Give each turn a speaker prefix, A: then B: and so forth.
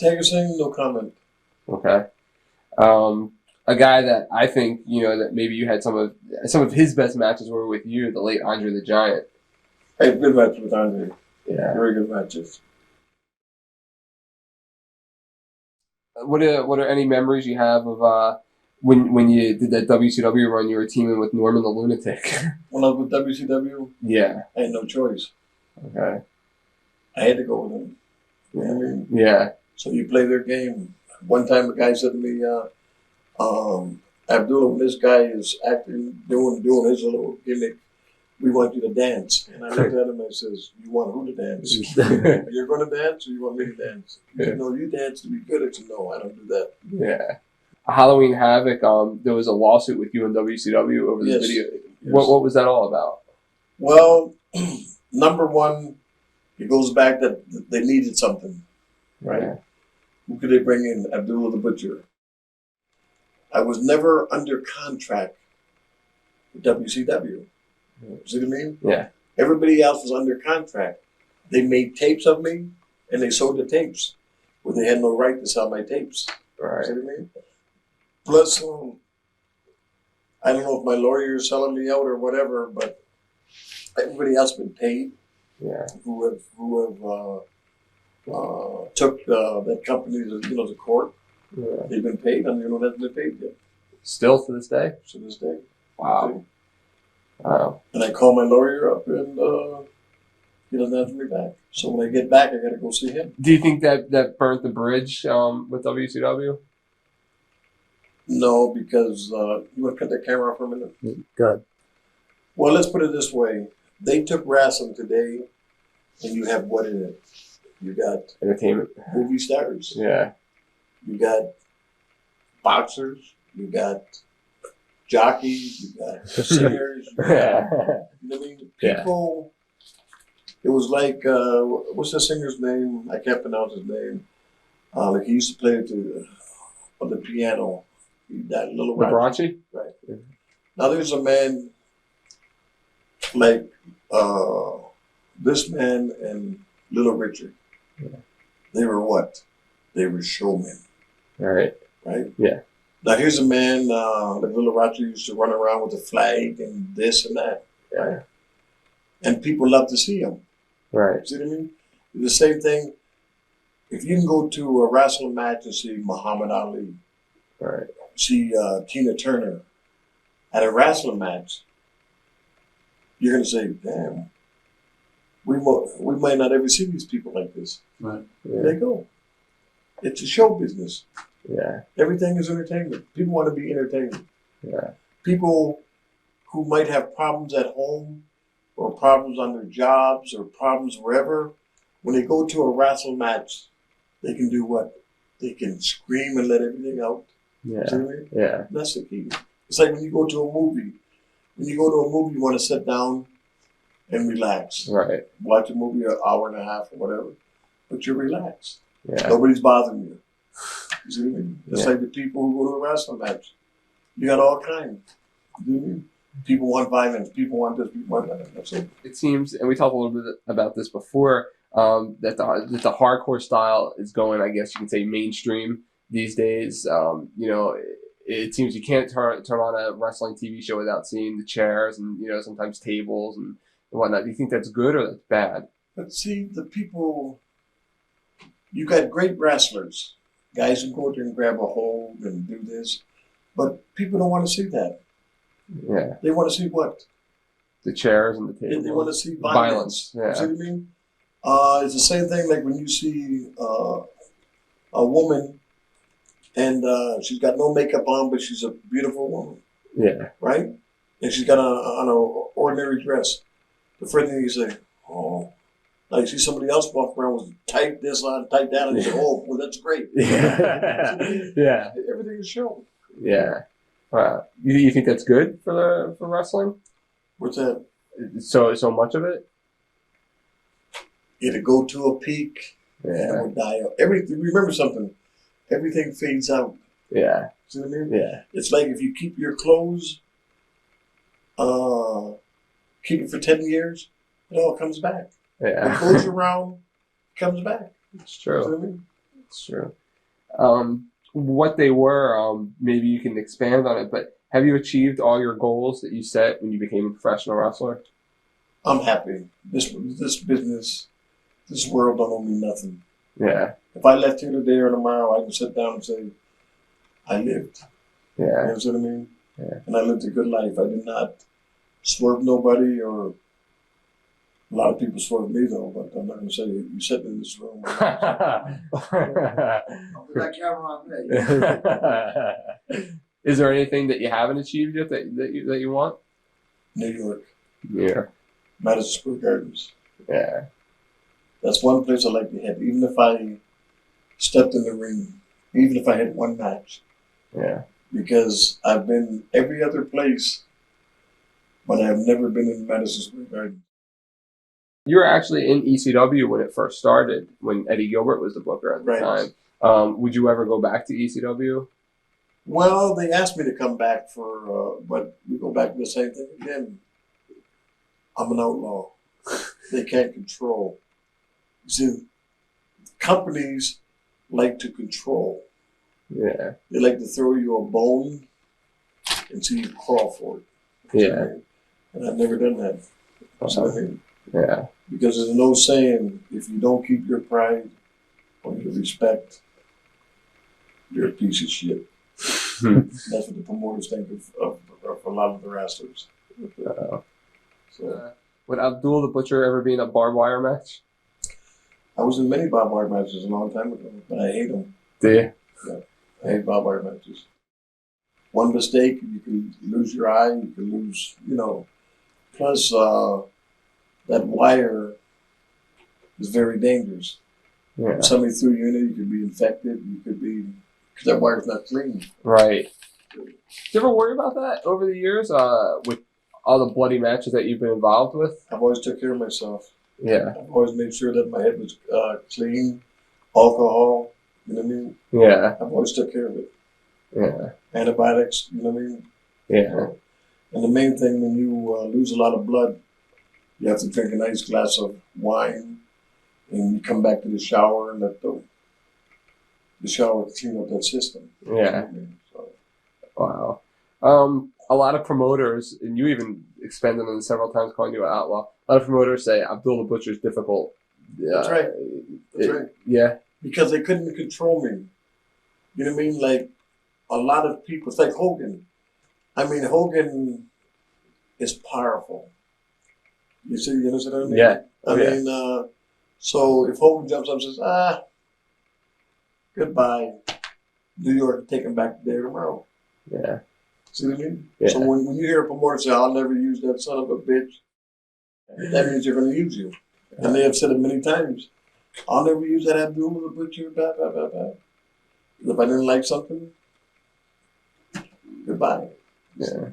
A: Tiger Singh, no comment.
B: Okay. A guy that I think, that maybe you had some of his best matches were with you, the late Andre the Giant.
A: I had good matches with Andre.
B: Yeah.
A: Very good matches.
B: What are any memories you have of when you did that WCW run? You were teaming with Norman the Lunatic.
A: When I was with WCW,
B: Yeah.
A: I had no choice.
B: Okay.
A: I had to go with them. You know what I mean?
B: Yeah.
A: So you play their game. One time a guy said to me, Abdullah, when this guy is acting, doing his little gimmick, we want you to dance. And I looked at him and I says, you want who to dance? You're going to dance or you want me to dance? He said, no, you dance to be good. I said, no, I don't do that.
B: Yeah. Halloween Havoc, there was a lawsuit with you and WCW over the video. Yes. What was that all about?
A: Well, number one, it goes back that they needed something, right? Yeah. Who could they bring in? Abdullah the Butcher. I was never under contract with WCW. See what I mean?
B: Yeah.
A: Everybody else was under contract. They made tapes of me, and they sold the tapes, where they had no right to sell my tapes.
B: Right.
A: See what I mean? Plus, I don't know if my lawyer is selling me out or whatever, but everybody else been paid.
B: Yeah.
A: Who have took that company to court. Yeah. They've been paid, and hasn't been paid yet.
B: Still to this day?
A: To this day.
B: Wow.
A: Okay.
B: Wow.
A: And I call my lawyer up, and he doesn't answer me back. So when I get back, I got to go see him.
B: Do you think that burnt the bridge with WCW?
A: No, because you want to cut that camera off for a minute?
B: Good.
A: Well, let's put it this way. They took wrestling today, and you have what in it? You got
B: entertainment,
A: movie stars.
B: Yeah.
A: You got boxers. You got jockeys. You got singers. You know what I mean? People. It was like what's the singer's name? I can't pronounce his name. Like he used to play on the piano. That little
B: Liberace?
A: Right. Yeah. Now there's a man like this man and Little Richard. Yeah. They were what? They were showmen.
B: Right.
A: Right?
B: Yeah.
A: Now here's a man like Little Richard used to run around with a flag and this and that.
B: Yeah.
A: Right? And people love to see him.
B: Right.
A: See what I mean? The same thing. If you can go to a wrestling match and see Muhammad Ali.
B: Right.
A: See Tina Turner at a wrestling match, you're going to say, damn, we might not ever see these people like this.
B: Right. Yeah.
A: There they go. It's a show business.
B: Yeah.
A: Everything is entertainment. People want to be entertained.
B: Yeah.
A: People who might have problems at home or problems on their jobs or problems wherever, when they go to a wrestling match, they can do what? They can scream and let everything out.
B: Yeah.
A: See what I mean?
B: Yeah.
A: That's the key. It's like when you go to a movie. When you go to a movie, you want to sit down and relax.
B: Right.
A: Watch a movie an hour and a half or whatever, but you're relaxed.
B: Yeah.
A: Nobody's bothering you. You see what I mean? It's like the people who go to a wrestling match. You got all kinds. You know what I mean? People want violence. People want this. People want that. That's it.
B: It seems, and we talked a little bit about this before, that the hardcore style is going, I guess you can say, mainstream these days. It seems you can't turn on a wrestling TV show without seeing the chairs and sometimes tables and whatnot. Do you think that's good or that's bad?
A: But see, the people, you got great wrestlers, guys who go there and grab a hold and do this, but people don't want to see that.
B: Yeah.
A: They want to see what?
B: The chairs and the tables.
A: They want to see violence.
B: Yeah.
A: You see what I mean? It's the same thing like when you see a woman and she's got no makeup on, but she's a beautiful woman.
B: Yeah.
A: Right? And she's got on an ordinary dress. The first thing you say, oh. Like you see somebody else walk around with tight this on, tight that, and you say, oh, well, that's great.
B: Yeah. Yeah.
A: Everything is shown.
B: Yeah. Wow. You think that's good for wrestling?
A: What's that?
B: So much of it?
A: It'll go to a peak and it will die out. Remember something. Everything fades out.
B: Yeah.
A: See what I mean?
B: Yeah.
A: It's like if you keep your clothes, keep it for 10 years, it all comes back.
B: Yeah.
A: It goes around, comes back.
B: It's true.
A: See what I mean?
B: It's true. What they were, maybe you can expand on it, but have you achieved all your goals that you set when you became a professional wrestler?
A: I'm happy. This business, this world don't owe me nothing.
B: Yeah.
A: If I left here today or tomorrow, I can sit down and say, I lived.
B: Yeah.
A: You know what I mean?
B: Yeah.
A: And I lived a good life. I did not swerve nobody, or a lot of people swerve me though, but I'm not going to say you sitting in this room. I'll put that camera on me.
B: Is there anything that you haven't achieved yet that you want?
A: New York.
B: Yeah.
A: Madison Square Gardens.
B: Yeah.
A: That's one place I like to hit. Even if I stepped in the ring, even if I had one match.
B: Yeah.
A: Because I've been every other place, but I've never been in Madison Square Garden.
B: You were actually in ECW when it first started, when Eddie Gilbert was the booker at the time. Would you ever go back to ECW?
A: Well, they asked me to come back but we go back to the same thing again. I'm an outlaw. They can't control. You see, companies like to control.
B: Yeah.
A: They like to throw you a bone until you crawl for it.
B: Yeah.
A: And I've never done that. So, I mean,
B: yeah.
A: Because there's no saying, if you don't keep your pride or your respect, you're a piece of shit. That's what the promoters think of a lot of the wrestlers.
B: Would Abdullah the Butcher ever be in a barbed wire match?
A: I was in many barbed wire matches a long time ago, but I hate them.
B: Do you?
A: Yeah, I hate barbed wire matches. One mistake, you can lose your eye, you can lose, Plus, that wire is very dangerous.
B: Yeah.
A: If somebody threw you in it, you could be infected. You could be, because that wire's not clean.
B: Right. Did you ever worry about that over the years with all the bloody matches that you've been involved with?
A: I've always took care of myself.
B: Yeah.
A: I've always made sure that my head was clean, alcohol, you know what I mean?
B: Yeah.
A: I've always took care of it.
B: Yeah.
A: Antibiotics, you know what I mean?
B: Yeah.
A: And the main thing, when you lose a lot of blood, you have to drink a nice glass of wine, and you come back to the shower and let the shower clean up that system.
B: Yeah.
A: You know what I mean? So.
B: Wow. A lot of promoters, and you even expanded on it several times, calling you an outlaw. A lot of promoters say Abdullah the Butcher is difficult.
A: That's right. That's right.
B: Yeah.
A: Because they couldn't control me. You know what I mean? Like, a lot of people, it's like Hogan. I mean, Hogan is powerful. You see, you understand what I mean?
B: Yeah.
A: I mean, so if Hogan jumps up and says, goodbye, New York, take him back today or tomorrow.
B: Yeah.
A: See what I mean?
B: Yeah.
A: So when you hear a promoter say, I'll never use that son of a bitch, that means they're going to use you. And they have said it many times. I'll never use that Abdullah the Butcher, blah, blah, blah, blah. If I didn't like something, goodbye.
B: Yeah.